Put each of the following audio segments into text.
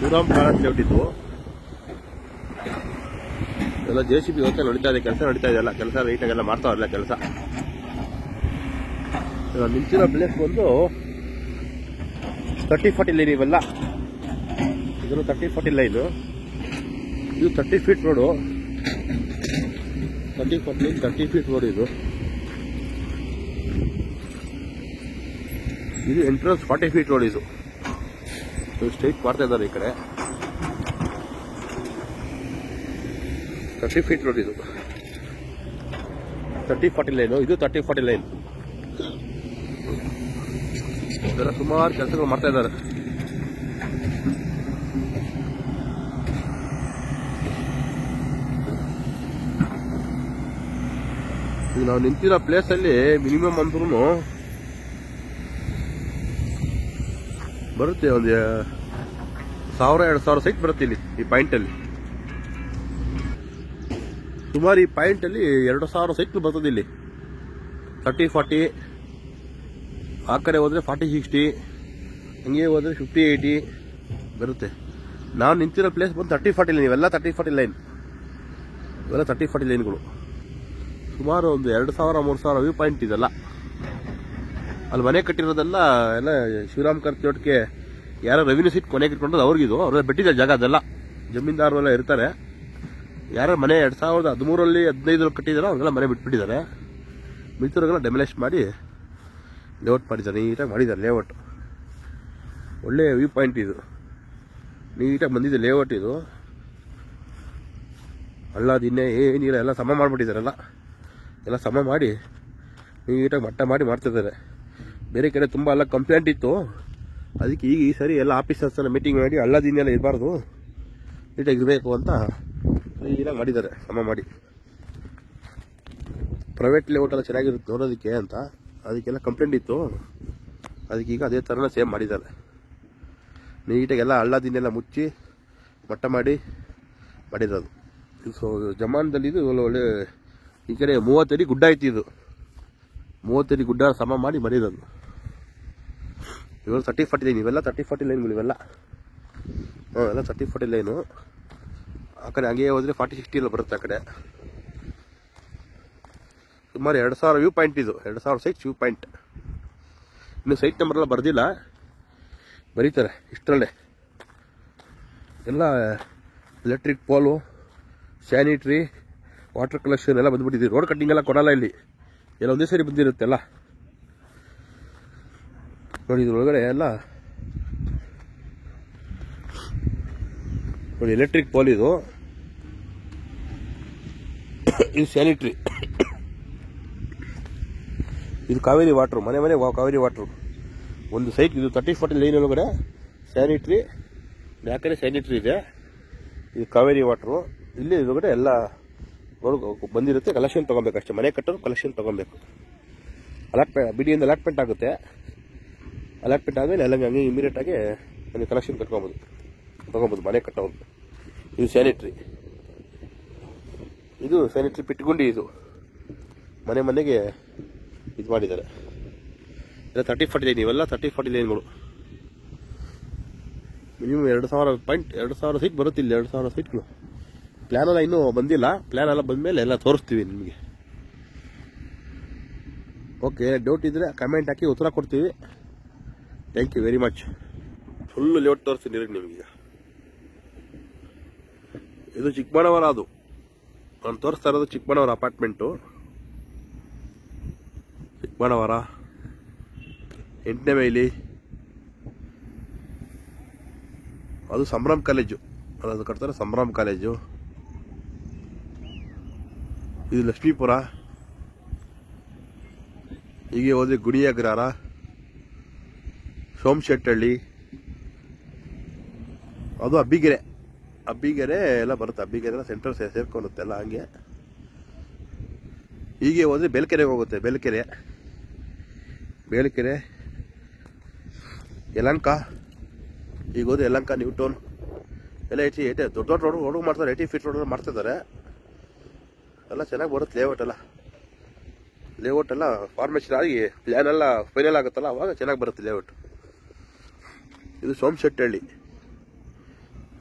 Shivaram Karanth layout ಎಲ್ಲ JCB ಇವತ್ತು ನಡೀತಾ ಇದೆ, ಕೆಲಸ ನಡೀತಾ ಇದೆಯಲ್ಲ, ಕೆಲಸ ನೀಟಾಗೆಲ್ಲ ಮಾಡ್ತಾವಲ್ಲ ಕೆಲಸ. ನಿಂತಿರೋ ಪ್ಲೇಸ್ ಬಂದು 30-40 ಲೈನ್ ಇವೆಲ್ಲ. ಇದನ್ನು 30-40 ಲೈನು. ಇದು 30 ಫೀಟ್ ರೋಡು. 30 ಫೀಟ್ ರೋಡ್ ಇದು. ಇದು ಎಂಟ್ರೆನ್ಸ್ 40 ಫೀಟ್ ರೋಡ್. ಇದು ಸ್ಟ್ರೈಟ್ ಮಾಡ್ತಾ ಇದ್ದಾರೆ ಈ ಕಡೆ. 30 ಫೀಟ್ ರೋಡ್ ಇದು. 30-40 ಲೈನು. ಇದು 30-40 ಲೈನ್. ಇದೆಲ್ಲ ಸುಮಾರು ಕೆಲಸಗಳು ಮಾಡ್ತಾ ಇದ್ದಾರೆ. ಈಗ ನಾವು ನಿಂತಿರೋ ಪ್ಲೇಸ್ ಅಲ್ಲಿ ಮಿನಿಮಮ್ ಅಂದ್ರೂ ಬರುತ್ತೆ ಒಂದು 1000-2000 ಸೈಟ್ ಬರುತ್ತೆ ಇಲ್ಲಿ ಈ ಪಾಯಿಂಟ್ ಅಲ್ಲಿ. ಸುಮಾರು ಈ ಪಾಯಿಂಟ್ ಅಲ್ಲಿ 2000 ಸೈಟ್ ಬರ್ತದೆ ಇಲ್ಲಿ. 30-40, ಆ ಕಡೆ ಹೋದ್ರೆ 40-60, ಹಂಗೆ ಹೋದ್ರೆ 50-80 ಬರುತ್ತೆ. ನಾವು ನಿಂತಿರೋ ಪ್ಲೇಸ್ ಬಂದು 30-40 ಲೈನ್. ಇವೆಲ್ಲ 30-40 ಲೈನ್. ಇವೆಲ್ಲ 30-40 ಲೈನ್ಗಳು. ಸುಮಾರು ಒಂದು 2000-3000 ವ್ಯೂ ಪಾಯಿಂಟ್ ಇದೆಲ್ಲ. ಅಲ್ಲಿ ಮನೆ ಕಟ್ಟಿರೋದೆಲ್ಲ ಎಲ್ಲ ಶಿವರಾಮ್ ಕಾರಂತ್ ಲೇಔಟ್ಗೆ ಯಾರೋ ರೆವಿನ್ಯೂ ಸೀಟ್ ಕೊನೆಗೆ ಇಟ್ಕೊಂಡ್ರೆ ಅವ್ರಿಗಿದು. ಅವ್ರೆಲ್ಲ ಬಿಟ್ಟಿದ್ದಾರೆ ಜಾಗ. ಅದೆಲ್ಲ ಜಮೀನ್ದಾರರೆಲ್ಲ ಇರ್ತಾರೆ. ಯಾರೋ ಮನೆ 2013 15 ಕಟ್ಟಿದಾರೋ ಅವ್ರಿಗೆಲ್ಲ ಮನೆ ಬಿಟ್ಬಿಟ್ಟಿದ್ದಾರೆ. ಮಿಕ್ತವ್ರಿಗೆಲ್ಲ ಡೆಮೊಲಿಷ್ ಮಾಡಿ ಲೇಔಟ್ ಮಾಡಿದ್ದಾರೆ. ನೀಟಾಗಿ ಮಾಡಿದ್ದಾರೆ ಲೇಔಟ್. ಒಳ್ಳೆ ವ್ಯೂ ಪಾಯಿಂಟ್ ಇದು. ನೀಟಾಗಿ ಬಂದಿದೆ ಲೇಔಟ್ ಇದು. ಹಳ್ಳ ದಿನ್ನೆ ಏನಿಲ್ಲ, ಎಲ್ಲ ಸಮ ಮಾಡಿಬಿಟ್ಟಿದ್ದಾರಲ್ಲ. ಎಲ್ಲ ಸಮ ಮಾಡಿ ನೀಟಾಗಿ ಮಟ್ಟ ಮಾಡಿ ಮಾಡ್ತಿದ್ದಾರೆ. ಬೇರೆ ಕಡೆ ತುಂಬ ಎಲ್ಲ ಕಂಪ್ಲೇಂಟ್ ಇತ್ತು. ಅದಕ್ಕೆ ಈಗ ಈ ಸರಿ ಎಲ್ಲ ಆಫೀಸರ್ಸನ್ನ ಮೀಟಿಂಗ್ ಮಾಡಿ ಹಳ್ಳ ದಿನ್ನೆಲ್ಲ ಇರಬಾರ್ದು, ನೀಟಾಗಿ ಇರಬೇಕು ಅಂತ ಕ್ಲೀನಾಗಿ ಮಾಡಿದ್ದಾರೆ, ಸಮ ಮಾಡಿ. ಪ್ರೈವೇಟ್ ಲೇಔಟ್ ಎಲ್ಲ ಚೆನ್ನಾಗಿರುತ್ತೆ ನೋಡೋದಕ್ಕೆ ಅಂತ ಅದಕ್ಕೆಲ್ಲ ಕಂಪ್ಲೇಂಟ್ ಇತ್ತು. ಅದಕ್ಕೆ ಈಗ ಅದೇ ಥರನೇ ಸೇಮ್ ಮಾಡಿದ್ದಾರೆ. ನೀಟಾಗೆಲ್ಲ ಹಳ್ಳ ದಿನ್ನೆಲ್ಲ ಮುಚ್ಚಿ ಮಟ್ಟ ಮಾಡಿ ಮಾಡಿರೋದು. ಸೊ ಜಮಾನದಲ್ಲಿ ಇದು ಒಳ್ಳೆ ಈ ಕಡೆ 30 ಅಡಿ ಗುಡ್ಡ ಐತಿ. ಇದು 30 ಅಡಿ ಗುಡ್ಡ ಸಮ ಮಾಡಿ ಮಾಡಿರೋದು. ಇವೆಲ್ಲ 30-40 ಲೈನ್. ಇವೆಲ್ಲ 30-40 ಲೈನ್ಗಳು ಇವೆಲ್ಲ. ಎಲ್ಲ 30-40 ಲೈನು. ಆ ಕಡೆ ಹಂಗೆ ಹೋದ್ರೆ 40-60 ಎಲ್ಲ ಬರುತ್ತೆ ಆ ಕಡೆ. ಸುಮಾರು 2000 ವ್ಯೂ ಪಾಯಿಂಟ್ ಇದು. 2000 ಸೈಟ್ಸ್ ವ್ಯೂ ಪಾಯಿಂಟ್. ಇನ್ನು ಸೈಟ್ ನಂಬರ್ ಎಲ್ಲ ಬರ್ದಿಲ್ಲ, ಬರೀತಾರೆ ಇಷ್ಟರಲ್ಲೇ. ಎಲ್ಲ ಎಲೆಕ್ಟ್ರಿಕ್ ಪೋಲು, ಸ್ಯಾನಿಟ್ರಿ, ವಾಟರ್ ಕಲೆಕ್ಷನ್ ಎಲ್ಲ ಬಂದ್ಬಿಟ್ಟಿದೆ. ರೋಡ್ ಕಟ್ಟಿಂಗ್ ಎಲ್ಲ ಕೊಡಲ್ಲ ಇಲ್ಲಿ, ಎಲ್ಲ ಒಂದೇ ಸರಿ ಬಂದಿರುತ್ತೆ ಎಲ್ಲ. ನೋಡಿ ಇದ್ರೊಳಗಡೆ ಎಲ್ಲ ನೋಡಿ ಎಲೆಕ್ಟ್ರಿಕ್ ಪೋಲ್ ಇದು. ಇದು ಸ್ಯಾನಿಟ್ರಿ. ಇದು ಕಾವೇರಿ ವಾಟ್ರು. ಮನೆ ಮನೆ ಕಾವೇರಿ ವಾಟ್ರು. ಒಂದು ಸೈಟ್ ಇದು 30-40 ಲೈನ್ ಒಳಗಡೆ ಸ್ಯಾನಿಟ್ರಿ. ಯಾಕಂದ್ರೆ ಸ್ಯಾನಿಟ್ರಿ ಇದೆ. ಇದು ಕಾವೇರಿ ವಾಟ್ರು. ಇಲ್ಲಿ ಒಳಗಡೆ ಎಲ್ಲ ಬಂದಿರುತ್ತೆ. ಕಲೆಕ್ಷನ್ ತೊಗೊಬೇಕು ಅಷ್ಟೇ. ಮನೆ ಕಟ್ಟೋರು ಕಲೆಕ್ಷನ್ ತೊಗೊಬೇಕು. ಬಿಡಿಯಿಂದ ಅಲಾಟ್ಮೆಂಟ್ ಆಗುತ್ತೆ. ಅಲಾಟ್ಮೆಂಟ್ ಆದಮೇಲೆ ಎಲ್ಲ ಹಂಗೆ ಇಮಿಡಿಯೇಟ್ ಆಗಿ ನನಗೆ ಕಲೆಕ್ಷನ್ ತೊಗೊಬೋದು ಮನೆ ಕಟ್ಟೋರು. ಇದು ಸ್ಯಾನಿಟ್ರಿ. ಇದು ಸ್ಯಾನಿಟ್ರಿ ಪಿಟ್ಗುಂಡಿ. ಇದು ಮನೆ ಮನೆಗೆ ಇದು ಮಾಡಿದ್ದಾರೆ. ಎಲ್ಲ 30-40 ಲೈನ್. ಇವೆಲ್ಲ 30-40 ಲೈನ್ಗಳು. ಮಿನಿಮಮ್ 2000 ಸೀಟ್ ಬರುತ್ತೆ ಇಲ್ಲಿ. 2000 ಸೀಟ್ಗಳು. ಪ್ಲ್ಯಾನ್ ಎಲ್ಲ ಇನ್ನೂ ಬಂದಿಲ್ಲ. ಪ್ಲ್ಯಾನ್ ಎಲ್ಲ ಬಂದಮೇಲೆ ಎಲ್ಲ ತೋರಿಸ್ತೀವಿ ನಿಮಗೆ. ಓಕೆ, ಡೌಟ್ ಇದ್ದರೆ ಕಮೆಂಟ್ ಹಾಕಿ ಉತ್ತರ ಕೊಡ್ತೀವಿ. Thank you very much. Full layout ತೋರಿಸ್ತೀನಿ ನಿಮಗೀಗ. ಇದು ಚಿಕ್ಕಬಳ್ಳಾಪುರ. ಅದು ನಾನು ತೋರಿಸ್ತಾ ಇರೋದು ಚಿಕ್ಕಬಳ್ಳಾಪುರ ಅಪಾರ್ಟ್ಮೆಂಟು. ಚಿಕ್ಕಬಳ್ಳಾಪುರ 8ನೇ ಮೈಲಿ. ಅದು ಸಂಭ್ರಮ್ ಕಾಲೇಜು. ಅದು ಕಟ್ತಾರೆ ಸಂಭ್ರಮ್ ಕಾಲೇಜು. ಇದು ಲಕ್ಷ್ಮೀಪುರ. ಹೀಗೆ ಹೋದ್ರೆ ಗುಡಿಯಾಗ್ರಹಾರ, ಸೋಮಶೆಟ್ಟಹಳ್ಳಿ, ಅದು ಅಬ್ಬಿಗೆರೆ ಎಲ್ಲ ಬರುತ್ತೆ. ಅಬ್ಬಿಗೆರೆ ಎಲ್ಲ ಸೆಂಟ್ರಲ್ ಸೇರ್ಕೊಳ್ಳುತ್ತೆ ಎಲ್ಲ. ಹಂಗೆ ಹೀಗೆ ಹೋದ್ರೆ ಬೇಲ್ಕೆರೆಗೆ ಹೋಗುತ್ತೆ. ಬೇಲ್ಕೆರೆ, ಯಲಹಂಕ. ಈಗ ಹೋದ್ರೆ ಯಲಹಂಕ, ನ್ಯೂಟೌನ್ ಎಲ್ಲ 80 ದೊಡ್ಡ ರೋಡ್ ಮಾಡ್ತಾರೆ. 80 ಫೀಟ್ ರೋಡ್ ಮಾಡ್ತಿದ್ದಾರೆ. ಎಲ್ಲ ಚೆನ್ನಾಗಿ ಬರುತ್ತೆ ಲೇಔಟ್ ಎಲ್ಲ ಫಾರ್ಮೇಷನ್ ಆಗಿ ಪ್ಲ್ಯಾನ್ ಎಲ್ಲ ಫೈನಲ್ ಆಗುತ್ತಲ್ಲ, ಅವಾಗ ಚೆನ್ನಾಗಿ ಬರುತ್ತೆ ಲೇಔಟ್. ಇದು ಸೋಮಶೆಟ್ಟಹಳ್ಳಿ.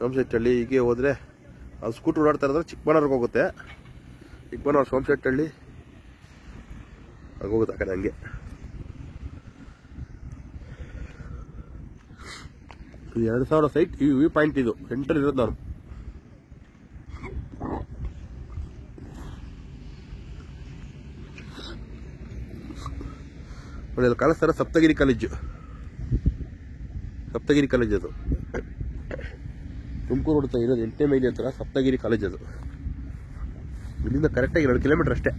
ಸೋಮಶೆಟ್ಟಹಳ್ಳಿ ಹೀಗೆ ಹೋದರೆ ಅದು ಸ್ಕೂಟ್ರ್ ಓಡಾಡ್ತಾ ಇರೋದ್ರೆ ಚಿಕ್ಕಮಗಳೂರಿಗೆ ಹೋಗುತ್ತೆ. ಚಿಕ್ಕಮಗಳೂರು ಸೋಮಶೆಟ್ಟಹಳ್ಳಿ ಹೋಗುತ್ತೆ ಆ ಕಡೆ ಹಂಗೆ. ಇದು 2000 ಸೈಟ್ ಈ ವ್ಯೂ ಪಾಯಿಂಟ್. ಇದು ಸೆಂಟ್ರಲ್ಲಿ ಇರೋದು ನಾನು. ನೋಡಿ ಅದು ಕಾಣಿಸ್ತಾರೆ ಸಪ್ತಗಿರಿ ಕಾಲೇಜು. ಸಪ್ತಗಿರಿ ಕಾಲೇಜ್ ಅದು ತುಮಕೂರು ರೋಡ್ ಇರೋದು 8ನೇ ಮೈಲಿ ಹತ್ರ ಸಪ್ತಗಿರಿ ಕಾಲೇಜ್ ಅದು. ಇಲ್ಲಿಂದ ಕರೆಕ್ಟಾಗಿ 2 ಕಿಲೋಮೀಟರ್ ಅಷ್ಟೇ.